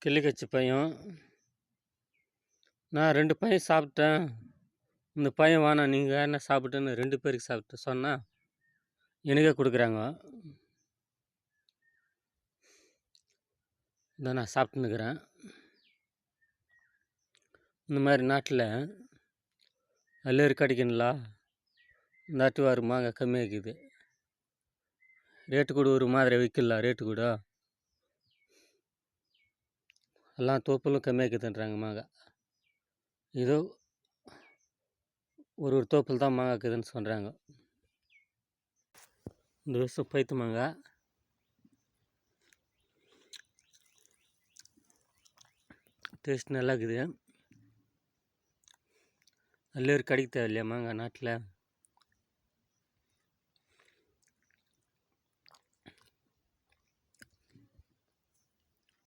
கிள்ளிக்கச்சி பையன். நான் 2 பையன் சாப்பிட்டேன். இந்த பையன் வேணாம், நீங்கள் என்ன சாப்பிட்டுன்னு 2 பேருக்கு சாப்பிட்டு சொன்னால் எனக்கே கொடுக்குறாங்க. இதான் நான் சாப்பிட்டுன்னுக்கிறேன். இந்த மாதிரி நாட்டில் எல்லோரும் கிடைக்கணுங்களா? இந்த அட்டுவார் மாங்காய் கம்மியாக்குது. ரேட்டு கூட ஒரு மாதிரி விற்கல. ரேட்டு கூட எல்லாம் தோப்பிலும் கம்மியாக்குதுன்றாங்க மாங்காய். ஏதோ ஒரு தோப்பில் தான் மாங்காய் இருக்குதுன்னு சொல்கிறாங்க. இந்த வருஷம் பைத்து மாங்காய் டேஸ்ட் நல்லா இருக்குது. எல்லோரும் கிடைக்க தேவையில்லையா மாங்காய் நாட்டில்?